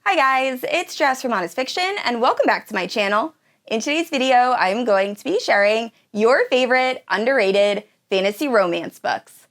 Hi guys, it's Jess from Honest Fiction, and welcome back to my channel. In today's video, I'm going to be sharing your favorite underrated fantasy romance books.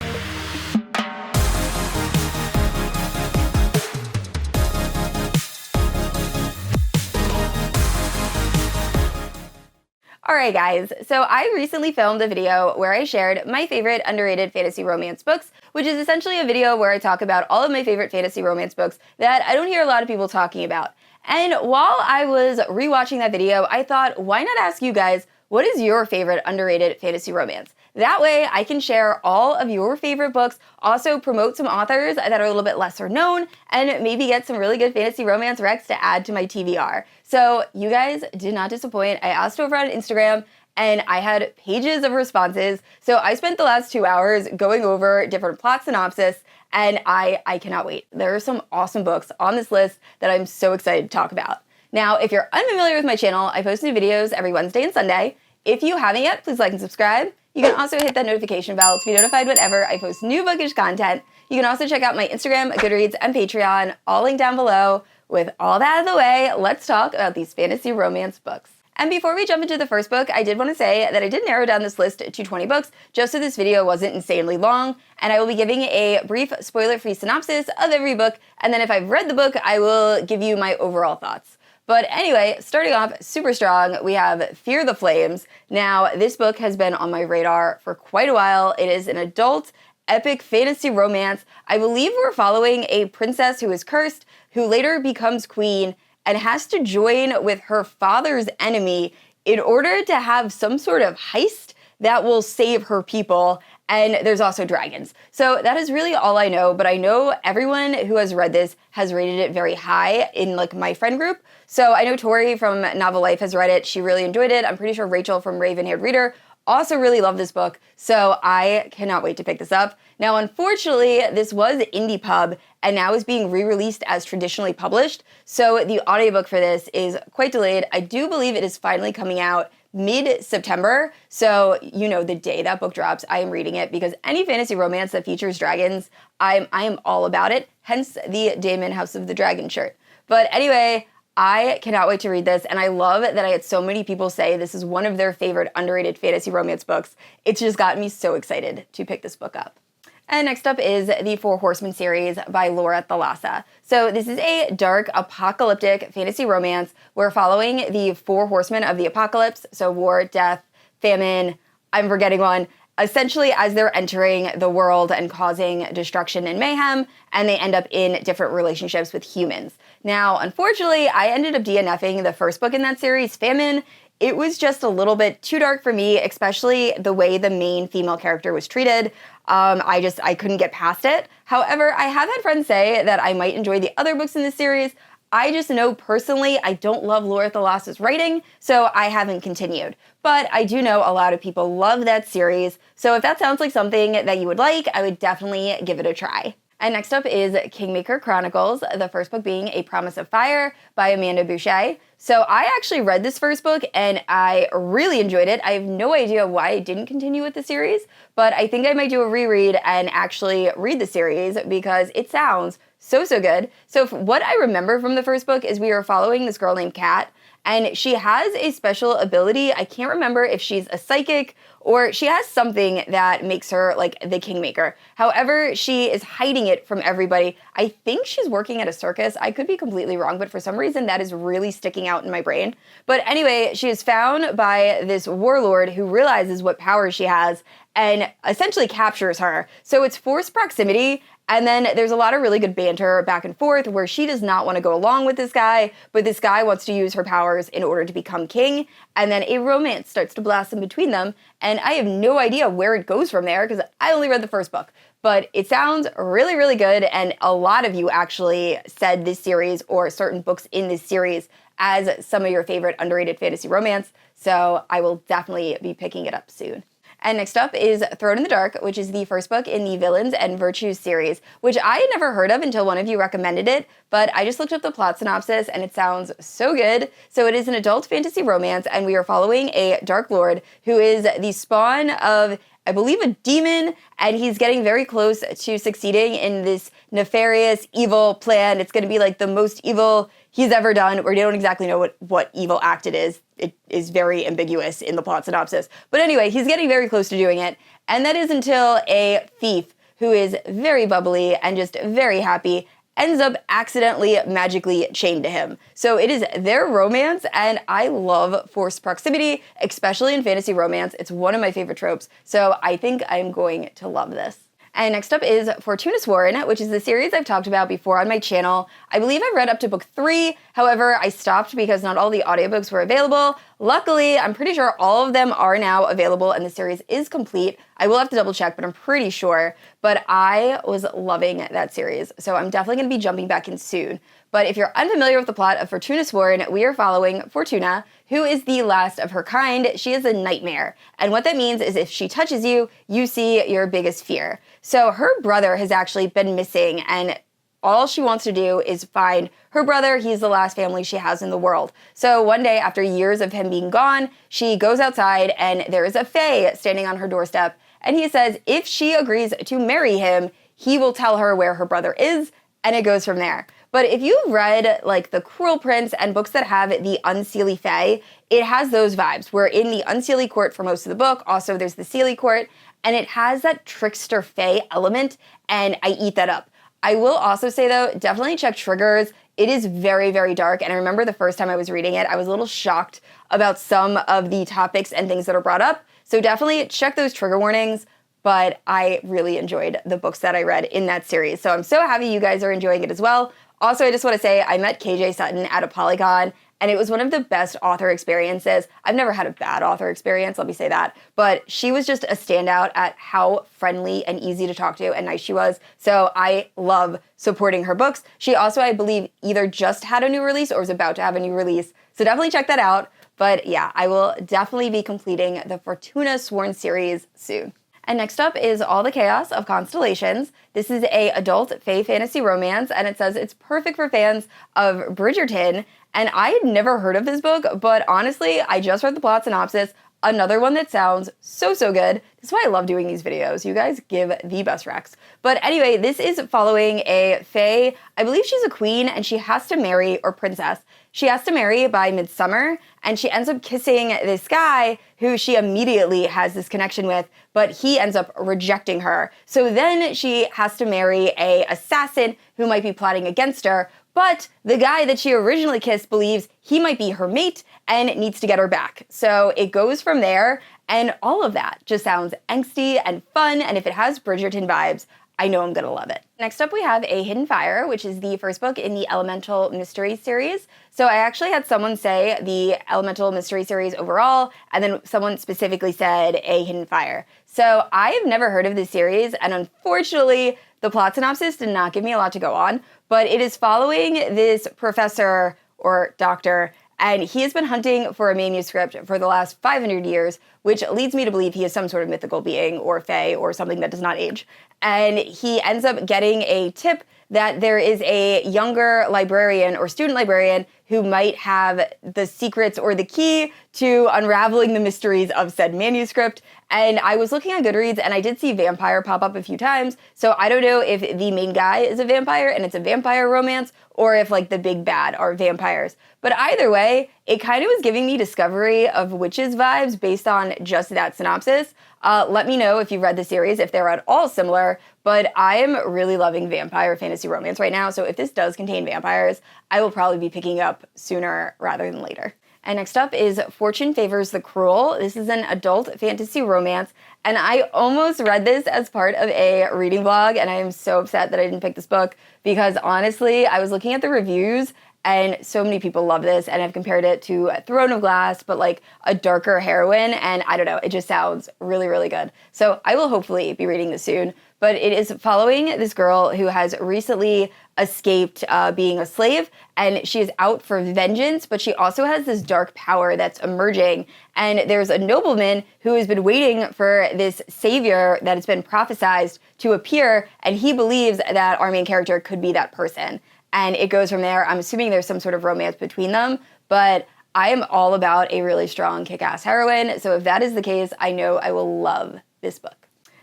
Alright guys, so I recently filmed a video where I shared my favorite underrated fantasy romance books, which is essentially a video where I talk about all of my favorite fantasy romance books that I don't hear a lot of people talking about. And while I was rewatching that video, I thought, why not ask you guys, what is your favorite underrated fantasy romance? That way I can share all of your favorite books, also promote some authors that are a little bit lesser known, and maybe get some really good fantasy romance recs to add to my TBR. So you guys did not disappoint. I asked over on Instagram and I had pages of responses. So I spent the last 2 hours going over different plot synopsis, and I cannot wait. There are some awesome books on this list that I'm so excited to talk about. Now, if you're unfamiliar with my channel, I post new videos every Wednesday and Sunday. If you haven't yet, please like and subscribe. You can also hit that notification bell to be notified whenever I post new bookish content. You can also check out my Instagram, Goodreads, and Patreon, all linked down below. With all that out of the way, let's talk about these fantasy romance books. And before we jump into the first book, I did want to say that I did narrow down this list to 20 books, just so this video wasn't insanely long, and I will be giving a brief spoiler-free synopsis of every book, and then if I've read the book, I will give you my overall thoughts. But anyway, starting off super strong, we have Fear the Flames. Now, this book has been on my radar for quite a while. It is an adult epic fantasy romance. I believe we're following a princess who is cursed, who later becomes queen, and has to join with her father's enemy in order to have some sort of heist that will save her people. And there's also dragons. So that is really all I know, but I know everyone who has read this has rated it very high in like my friend group. So I know Tori from Novel Life has read it. She really enjoyed it. I'm pretty sure Rachel from Raven-Haired Reader also really loved this book. So I cannot wait to pick this up. Now, unfortunately, this was Indie Pub and now is being re-released as traditionally published. So the audiobook for this is quite delayed. I do believe it is finally coming out mid-September, so you know the day that book drops, I am reading it because any fantasy romance that features dragons, I am all about it, hence the Damon House of the Dragon shirt. But anyway, I cannot wait to read this, and I love that I had so many people say this is one of their favorite underrated fantasy romance books. It's just gotten me so excited to pick this book up. And next up is the Four Horsemen series by Thalassa. So this is a dark, apocalyptic fantasy romance. We're following the Four Horsemen of the Apocalypse, so war, death, famine, I'm forgetting one, essentially as they're entering the world and causing destruction and mayhem, and they end up in different relationships with humans. Now, unfortunately, I ended up DNFing the first book in that series, Famine. It was just a little bit too dark for me, especially the way the main female character was treated. I couldn't get past it. However, I have had friends say that I might enjoy the other books in this series. I just know personally I don't love Thalassa's writing, so I haven't continued. But I do know a lot of people love that series, so if that sounds like something that you would like, I would definitely give it a try. And next up is Kingmaker Chronicles, the first book being A Promise of Fire by Amanda Bouchet. So I actually read this first book and I really enjoyed it. I have no idea why I didn't continue with the series, but I think I might do a reread and actually read the series because it sounds so good. So what I remember from the first book is we are following this girl named Kat, and she has a special ability. I can't remember if she's a psychic or she has something that makes her like the Kingmaker. However, she is hiding it from everybody. I think she's working at a circus. I could be completely wrong, but for some reason that is really sticking out in my brain. But anyway, she is found by this warlord who realizes what power she has and essentially captures her. So it's forced proximity. And then there's a lot of really good banter back and forth where she does not want to go along with this guy, but this guy wants to use her powers in order to become king. And then a romance starts to blossom between them. And I have no idea where it goes from there because I only read the first book. But it sounds really good. And a lot of you actually said this series or certain books in this series as some of your favorite underrated fantasy romance. So I will definitely be picking it up soon. And next up is Thrown in the Dark, which is the first book in the Villains and Virtues series, which I had never heard of until one of you recommended it, but I just looked up the plot synopsis and it sounds so good. So it is an adult fantasy romance, and we are following a Dark Lord who is the spawn of I believe, a demon, and he's getting very close to succeeding in this nefarious, evil plan. It's going to be like the most evil he's ever done, where you don't exactly know what evil act it is. It is very ambiguous in the plot synopsis. But anyway, he's getting very close to doing it, and that is until a thief who is very bubbly and just very happy ends up accidentally magically chained to him. So it is their romance, and I love forced proximity, especially in fantasy romance. It's one of my favorite tropes, so I think I'm going to love this. And next up is Fortuna Sworn, which is the series I've talked about before on my channel. I believe I read up to book 3, however, I stopped because not all the audiobooks were available. Luckily, I'm pretty sure all of them are now available and the series is complete. I will have to double check, but I'm pretty sure. But I was loving that series, so I'm definitely going to be jumping back in soon. But if you're unfamiliar with the plot of Fortuna Sworn, we are following Fortuna, who is the last of her kind. She is a nightmare. And what that means is if she touches you, you see your biggest fear. So her brother has actually been missing, and all she wants to do is find her brother. He's the last family she has in the world. So one day, after years of him being gone, she goes outside and there is a fae standing on her doorstep. And he says if she agrees to marry him, he will tell her where her brother is, and it goes from there. But if you've read like The Cruel Prince and books that have the Unseelie Fae, it has those vibes. We're in the Unseelie Court for most of the book. Also, there's the Seelie Court, and it has that trickster Fae element, and I eat that up. I will also say, though, definitely check triggers. It is very, very dark, and I remember the first time I was reading it, I was a little shocked about some of the topics and things that are brought up. So definitely check those trigger warnings, but I really enjoyed the books that I read in that series. So I'm so happy you guys are enjoying it as well. Also, I just want to say I met KJ Sutton at a Polygon, and it was one of the best author experiences. I've never had a bad author experience, let me say that, but she was just a standout at how friendly and easy to talk to and nice she was. So I love supporting her books. She also, I believe, either just had a new release or was about to have a new release. So definitely check that out. But yeah, I will definitely be completing the Fortuna Sworn series soon. And next up is All the Chaos of Constellations. This is a adult fae fantasy romance, and it says it's perfect for fans of Bridgerton. And I had never heard of this book, but honestly, I just read the plot synopsis. Another one that sounds so, so good. This is why I love doing these videos. You guys give the best recs. But anyway, this is following a fae. I believe she's a queen, and she has to marry, or princess. She has to marry by midsummer, and she ends up kissing this guy who she immediately has this connection with, but he ends up rejecting her. So then she has to marry an assassin who might be plotting against her, but the guy that she originally kissed believes he might be her mate and needs to get her back. So it goes from there, and all of that just sounds angsty and fun, and if it has Bridgerton vibes, I know I'm gonna love it. Next up we have A Hidden Fire, which is the first book in the Elemental Mystery series. So I actually had someone say the Elemental Mystery series overall, and then someone specifically said A Hidden Fire. So I have never heard of this series, and unfortunately the plot synopsis did not give me a lot to go on, but it is following this professor or doctor, and he has been hunting for a manuscript for the last 500 years, which leads me to believe he is some sort of mythical being or fae or something that does not age. And he ends up getting a tip that there is a younger librarian or student librarian who might have the secrets or the key to unraveling the mysteries of said manuscript. And I was looking on Goodreads and I did see vampire pop up a few times. So I don't know if the main guy is a vampire and it's a vampire romance or if like the big bad are vampires. But either way, it kind of was giving me Discovery of Witches vibes based on just that synopsis. Let me know if you've read the series, if they're at all similar, but I am really loving vampire fantasy romance right now, so if this does contain vampires, I will probably be picking up sooner rather than later. And next up is Fortune Favors the Cruel. This is an adult fantasy romance, and I almost read this as part of a reading vlog, and I am so upset that I didn't pick this book, because honestly, I was looking at the reviews, and so many people love this, and I've compared it to Throne of Glass, but like a darker heroine, and I don't know, it just sounds really, really good. So I will hopefully be reading this soon, but it is following this girl who has recently escaped being a slave, and she is out for vengeance, but she also has this dark power that's emerging, and there's a nobleman who has been waiting for this savior that has been prophesized to appear, and he believes that our main character could be that person. And it goes from there. I'm assuming there's some sort of romance between them, but I am all about a really strong kick-ass heroine, so if that is the case, I know I will love this book.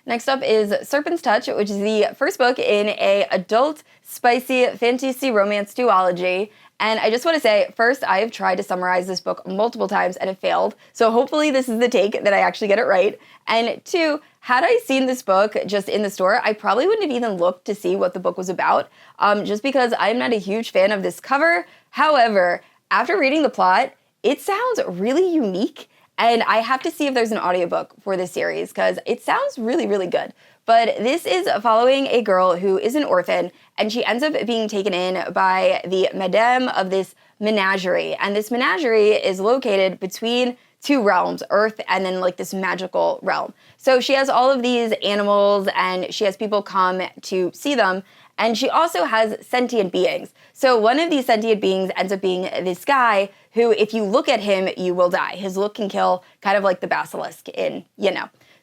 Next up is Serpent's Touch, which is the first book in a adult, spicy fantasy romance duology. And I just want to say, first, I have tried to summarize this book multiple times and it failed. So hopefully this is the take that I actually get it right. And two, had I seen this book just in the store, I probably wouldn't have even looked to see what the book was about, just because I'm not a huge fan of this cover. However, after reading the plot, it sounds really unique. And I have to see if there's an audiobook for this series because it sounds really, really good. But this is following a girl who is an orphan, and she ends up being taken in by the madame of this menagerie. And this menagerie is located between two realms, Earth and then like this magical realm. So she has all of these animals and she has people come to see them. And she also has sentient beings. So one of these sentient beings ends up being this guy who, if you look at him, you will die. His look can kill, kind of like the basilisk in,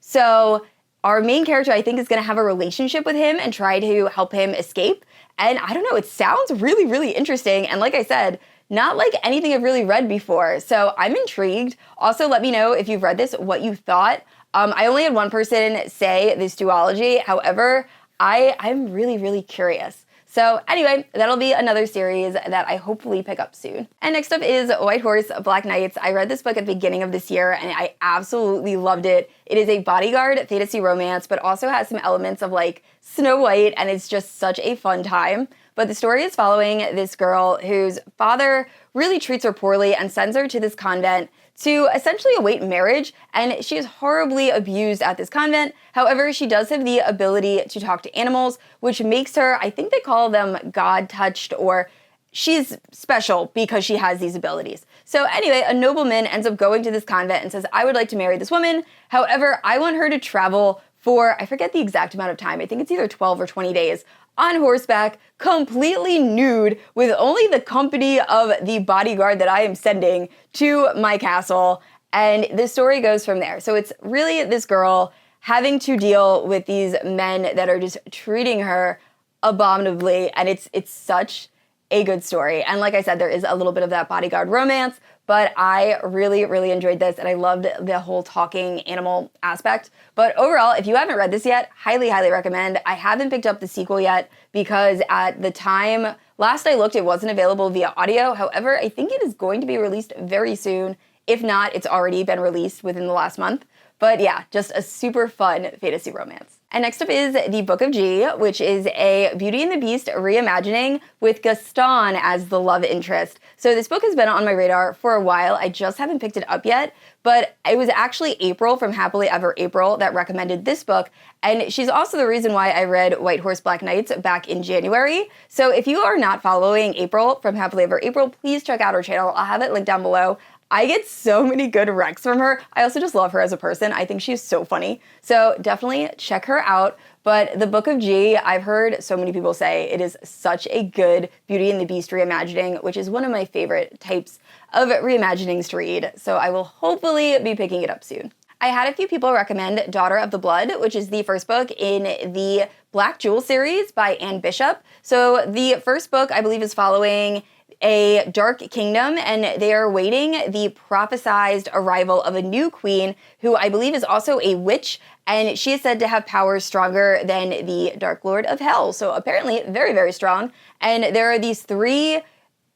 So our main character, I think, is going to have a relationship with him and try to help him escape. And I don't know, it sounds really, really interesting. And like I said, not like anything I've really read before. So I'm intrigued. Also, let me know if you've read this, what you thought. I only had one person say this duology. However, I'm really, really curious. So anyway, that'll be another series that I hopefully pick up soon. And next up is White Horse Black Knights. I read this book at the beginning of this year and I absolutely loved it. It is a bodyguard fantasy romance, but also has some elements of like Snow White, and it's just such a fun time. But the story is following this girl whose father really treats her poorly and sends her to this convent to essentially await marriage, and she is horribly abused at this convent. However, she does have the ability to talk to animals, which makes her, I think they call them God-touched, or she's special because she has these abilities. So anyway, a nobleman ends up going to this convent and says, I would like to marry this woman. However, I want her to travel for, I forget the exact amount of time, I think it's either 12 or 20 days, on horseback, completely nude, with only the company of the bodyguard that I am sending to my castle. And the story goes from there. So it's really this girl having to deal with these men that are just treating her abominably. And it's such a good story. And like I said, there is a little bit of that bodyguard romance, but I really, really enjoyed this, and I loved the whole talking animal aspect. But overall, if you haven't read this yet, highly, highly recommend. I haven't picked up the sequel yet because at the time, last I looked, it wasn't available via audio. However, I think it is going to be released very soon. If not, it's already been released within the last month. But yeah, just a super fun fantasy romance. And next up is The Book of G, which is a Beauty and the Beast reimagining with Gaston as the love interest. So this book has been on my radar for a while. I just haven't picked it up yet, but it was actually April from Happily Ever April that recommended this book. And she's also the reason why I read White Horse Black Knights back in January. So if you are not following April from Happily Ever April, please check out her channel. I'll have it linked down below. I get so many good recs from her. I also just love her as a person. I think she's so funny. So definitely check her out. But The Book of G, I've heard so many people say it is such a good Beauty and the Beast reimagining, which is one of my favorite types of reimaginings to read. So I will hopefully be picking it up soon. I had a few people recommend Daughter of the Blood, which is the first book in the Black Jewel series by Anne Bishop. So the first book, I believe, is following a dark kingdom, and they are awaiting the prophesized arrival of a new queen who I believe is also a witch, and she is said to have powers stronger than the Dark Lord of Hell. So apparently very, very strong. And there are these three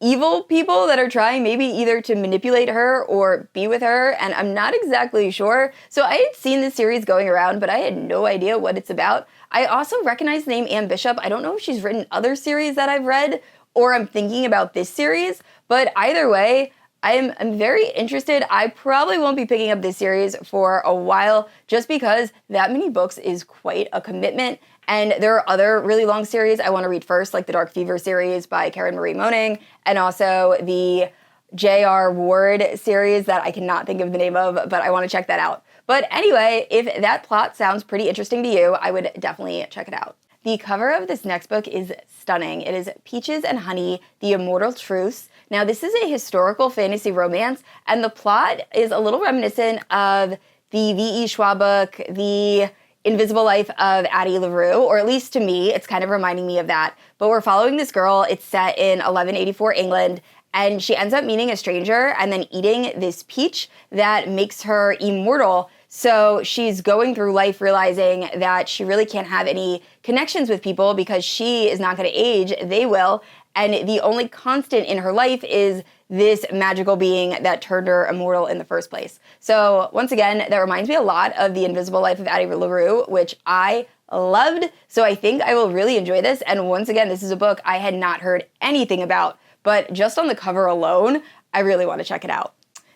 evil people that are trying maybe either to manipulate her or be with her, and I'm not exactly sure. So I had seen this series going around, but I had no idea what it's about. I also recognize the name Anne Bishop. I don't know if she's written other series that I've read, or I'm thinking about this series, but either way, I'm very interested. I probably won't be picking up this series for a while just because that many books is quite a commitment, and there are other really long series I want to read first, like the Dark Fever series by Karen Marie Moning, and also the J.R. Ward series that I cannot think of the name of, but I want to check that out. But anyway, if that plot sounds pretty interesting to you, I would definitely check it out. The cover of this next book is stunning. It is Peaches and Honey, The Immortal Truths. Now, this is a historical fantasy romance, and the plot is a little reminiscent of the V.E. Schwab book, The Invisible Life of Addie LaRue, or at least to me, it's kind of reminding me of that. But we're following this girl. It's set in 1184 England, and she ends up meeting a stranger and then eating this peach that makes her immortal. So she's going through life realizing that she really can't have any connections with people because she is not going to age, they will. And the only constant in her life is this magical being that turned her immortal in the first place. So once again, that reminds me a lot of The Invisible Life of Addie LaRue, which I loved. So I think I will really enjoy this. And once again, this is a book I had not heard anything about, but just on the cover alone, I really want to check it out.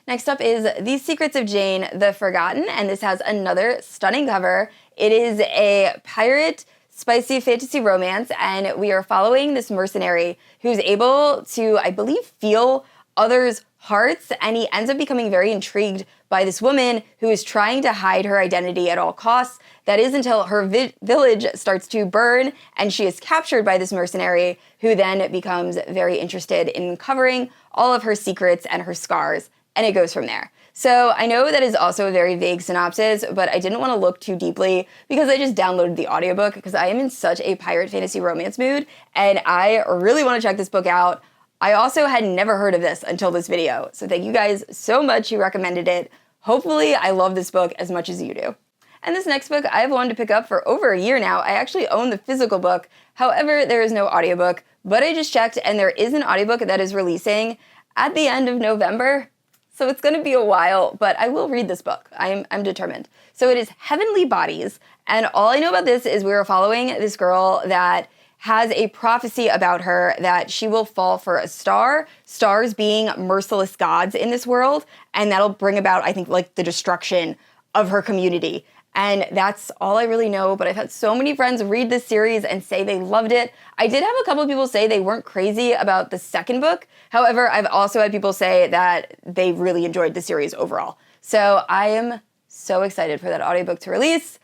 Next up is The Secrets of Jane the Forgotten, and this has another stunning cover. It is a pirate spicy fantasy romance, and we are following this mercenary who's able to, I believe, feel others' hearts, and he ends up becoming very intrigued by this woman who is trying to hide her identity at all costs. That is until her village starts to burn, and she is captured by this mercenary, who then becomes very interested in uncovering all of her secrets and her scars, and it goes from there. So I know that is also a very vague synopsis, but I didn't want to look too deeply because I just downloaded the audiobook because I am in such a pirate fantasy romance mood, and I really want to check this book out. I also had never heard of this until this video, so thank you guys so much who recommended it. Hopefully I love this book as much as you do. And this next book I've wanted to pick up for over a year now. I actually own the physical book. However, there is no audiobook, but I just checked and there is an audiobook that is releasing at the end of November. So it's going to be a while, but I will read this book. I'm determined. So it is Heavenly Bodies, and all I know about this is we are following this girl that has a prophecy about her that she will fall for a star, stars being merciless gods in this world, and that'll bring about, I think, like the destruction of her community. And that's all I really know, but I've had so many friends read this series and say they loved it. I did have a couple of people say they weren't crazy about the second book. However, I've also had people say that they really enjoyed the series overall. So I am so excited for that audiobook to release.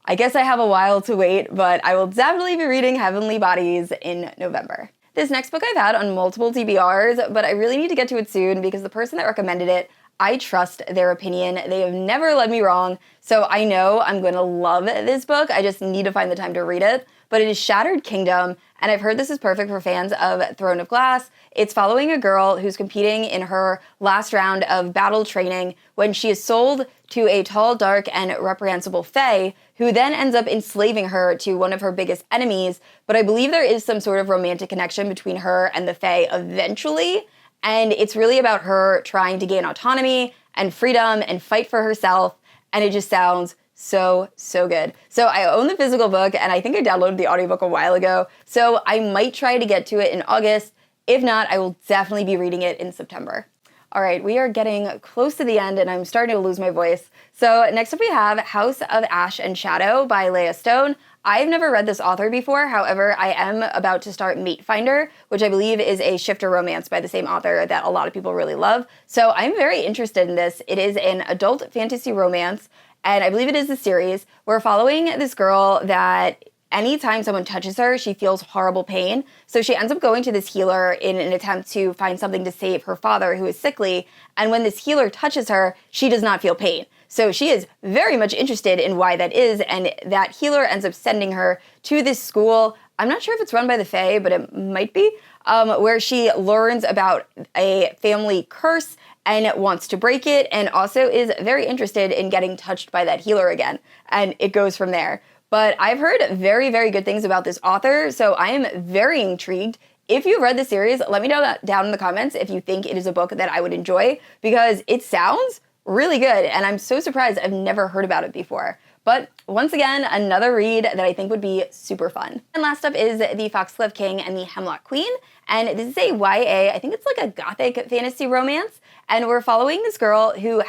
I guess I have a while to wait, but I will definitely be reading Heavenly Bodies in November. This next book I've had on multiple TBRs, but I really need to get to it soon because the person that recommended it, I trust their opinion. They have never led me wrong, so I know I'm going to love this book. I just need to find the time to read it. But it is Shattered Kingdom, and I've heard this is perfect for fans of Throne of Glass. It's following a girl who's competing in her last round of battle training when she is sold to a tall, dark, and reprehensible fae, who then ends up enslaving her to one of her biggest enemies. But I believe there is some sort of romantic connection between her and the fae eventually. And it's really about her trying to gain autonomy and freedom and fight for herself. And it just sounds so, so good. So I own the physical book, and I think I downloaded the audiobook a while ago. So I might try to get to it in August. If not, I will definitely be reading it in September. All right, we are getting close to the end, and I'm starting to lose my voice. So next up we have House of Ash and Shadow by Leia Stone. I've never read this author before. However, I am about to start Mate Finder, which I believe is a shifter romance by the same author that a lot of people really love. So I'm very interested in this. It is an adult fantasy romance, and I believe it is a series. We're following this girl that anytime someone touches her, she feels horrible pain. So she ends up going to this healer in an attempt to find something to save her father, who is sickly. And when this healer touches her, she does not feel pain. So she is very much interested in why that is, and that healer ends up sending her to this school. I'm not sure if it's run by the Fae, but it might be, where she learns about a family curse and wants to break it, and also is very interested in getting touched by that healer again. And it goes from there. But I've heard very, very good things about this author, so I am very intrigued. If you've read the series, let me know down in the comments if you think it is a book that I would enjoy, because it sounds really good, and I'm so surprised I've never heard about it before. But once again, another read that I think would be super fun. And last up is The Foxglove King and the Hemlock Queen, and this is a YA, I think it's like a gothic fantasy romance, and we're following this girl who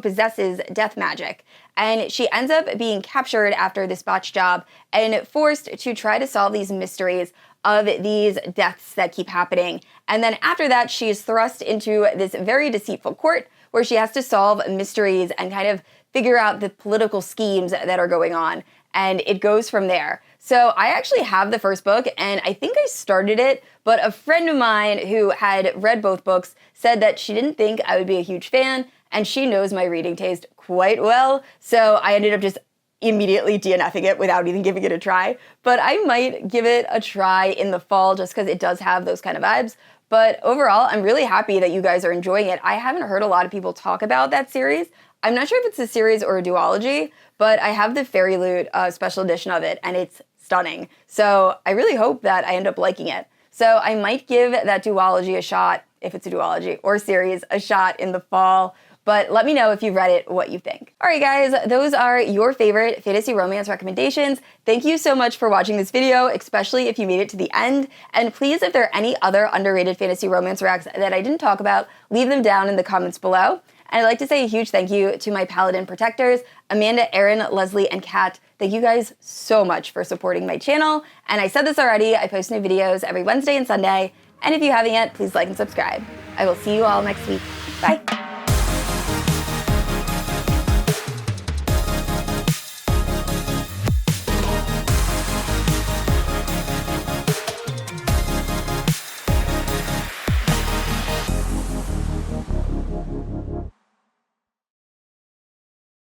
possesses death magic. And she ends up being captured after this botched job and forced to try to solve these mysteries of these deaths that keep happening. And then after that, she is thrust into this very deceitful court where she has to solve mysteries and kind of figure out the political schemes that are going on. And it goes from there. So I actually have the first book, and I think I started it, but a friend of mine who had read both books said that she didn't think I would be a huge fan, and she knows my reading taste quite well, so I ended up just immediately DNFing it without even giving it a try. But I might give it a try in the fall just because it does have those kind of vibes. But overall, I'm really happy that you guys are enjoying it. I haven't heard a lot of people talk about that series. I'm not sure if it's a series or a duology, but I have the Fairy Loot special edition of it, and it's stunning. So I really hope that I end up liking it. So I might give that duology a shot, if it's a duology, or series, a shot in the fall. But let me know if you've read it, what you think. All right, guys, those are your favorite fantasy romance recommendations. Thank you so much for watching this video, especially if you made it to the end. And please, if there are any other underrated fantasy romance recs that I didn't talk about, leave them down in the comments below. And I'd like to say a huge thank you to my Paladin protectors, Amanda, Erin, Leslie, and Kat. Thank you guys so much for supporting my channel. And I said this already, I post new videos every Wednesday and Sunday. And if you haven't yet, please like and subscribe. I will see you all next week. Bye.